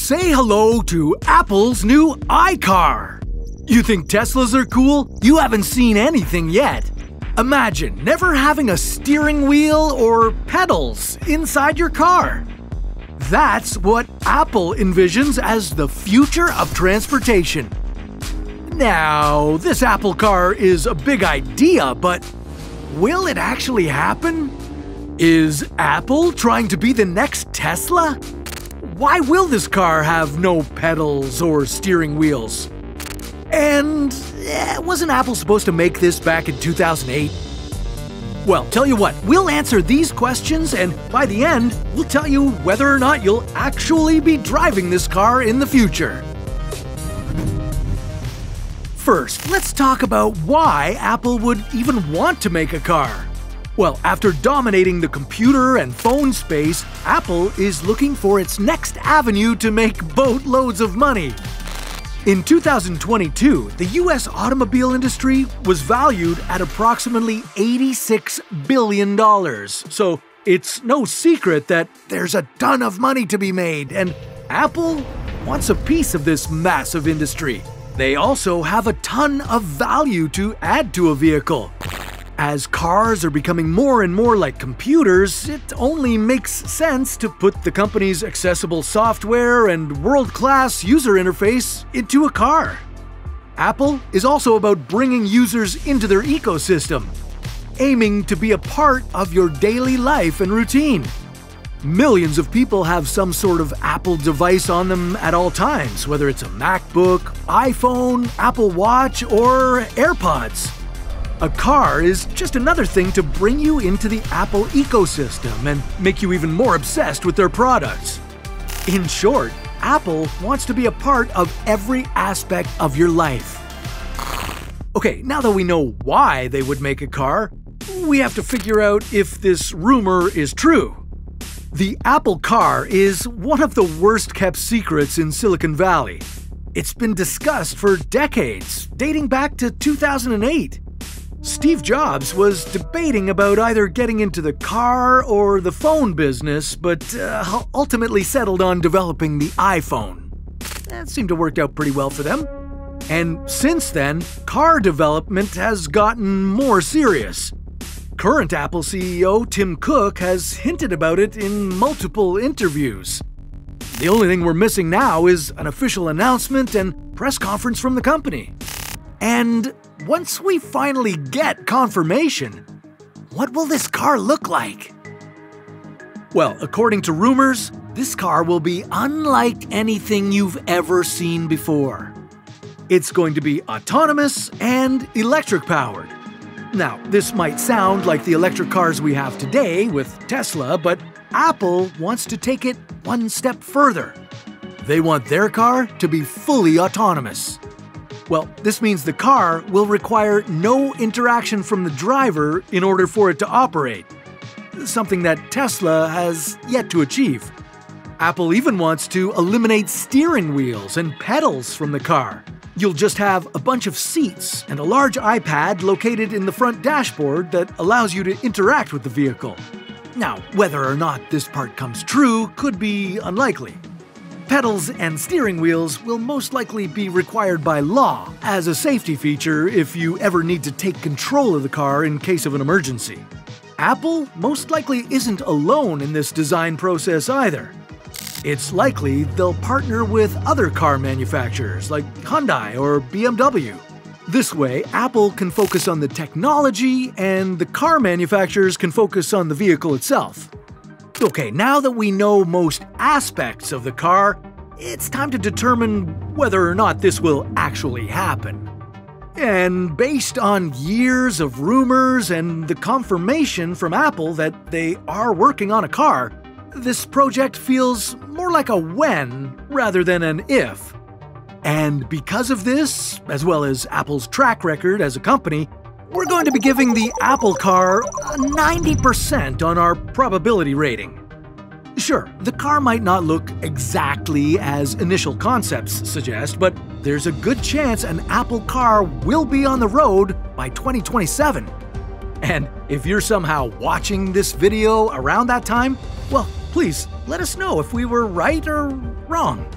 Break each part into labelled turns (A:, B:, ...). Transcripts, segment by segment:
A: Say hello to Apple's new iCar. You think Teslas are cool? You haven't seen anything yet. Imagine never having a steering wheel or pedals inside your car. That's what Apple envisions as the future of transportation. Now, this Apple car is a big idea, but will it actually happen? Is Apple trying to be the next Tesla? Why will this car have no pedals or steering wheels? And wasn't Apple supposed to make this back in 2008? Well, tell you what, we'll answer these questions, and by the end, we'll tell you whether or not you'll actually be driving this car in the future. First, let's talk about why Apple would even want to make a car. Well, after dominating the computer and phone space, Apple is looking for its next avenue to make boatloads of money. In 2022, the US automobile industry was valued at approximately $86 billion. So it's no secret that there's a ton of money to be made, and Apple wants a piece of this massive industry. They also have a ton of value to add to a vehicle. As cars are becoming more and more like computers, it only makes sense to put the company's accessible software and world-class user interface into a car. Apple is also about bringing users into their ecosystem, aiming to be a part of your daily life and routine. Millions of people have some sort of Apple device on them at all times, whether it's a MacBook, iPhone, Apple Watch, or AirPods. A car is just another thing to bring you into the Apple ecosystem and make you even more obsessed with their products. In short, Apple wants to be a part of every aspect of your life. Okay, now that we know why they would make a car, we have to figure out if this rumor is true. The Apple car is one of the worst-kept secrets in Silicon Valley. It's been discussed for decades, dating back to 2008. Steve Jobs was debating about either getting into the car or the phone business, but ultimately settled on developing the iPhone. That seemed to work out pretty well for them. And since then, car development has gotten more serious. Current Apple CEO Tim Cook has hinted about it in multiple interviews. The only thing we're missing now is an official announcement and press conference from the company. And once we finally get confirmation, what will this car look like? Well, according to rumors, this car will be unlike anything you've ever seen before. It's going to be autonomous and electric-powered. Now, this might sound like the electric cars we have today with Tesla, but Apple wants to take it one step further. They want their car to be fully autonomous. Well, this means the car will require no interaction from the driver in order for it to operate, something that Tesla has yet to achieve. Apple even wants to eliminate steering wheels and pedals from the car. You'll just have a bunch of seats and a large iPad located in the front dashboard that allows you to interact with the vehicle. Now, whether or not this part comes true could be unlikely. Pedals and steering wheels will most likely be required by law as a safety feature if you ever need to take control of the car in case of an emergency. Apple most likely isn't alone in this design process either. It's likely they'll partner with other car manufacturers like Hyundai or BMW. This way, Apple can focus on the technology and the car manufacturers can focus on the vehicle itself. Okay, now that we know most aspects of the car, it's time to determine whether or not this will actually happen. And based on years of rumors and the confirmation from Apple that they are working on a car, this project feels more like a when rather than an if. And because of this, as well as Apple's track record as a company, we're going to be giving the Apple car a 90% on our probability rating. Sure, the car might not look exactly as initial concepts suggest, but there's a good chance an Apple car will be on the road by 2027. And if you're somehow watching this video around that time, well, please let us know if we were right or wrong.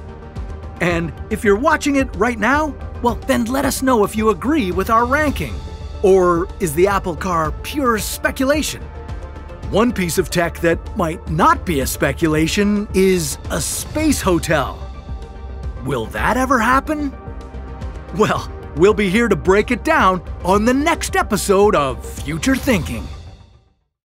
A: And if you're watching it right now, well, then let us know if you agree with our ranking. Or is the Apple Car pure speculation? One piece of tech that might not be a speculation is a space hotel. Will that ever happen? Well, we'll be here to break it down on the next episode of Future Thinking.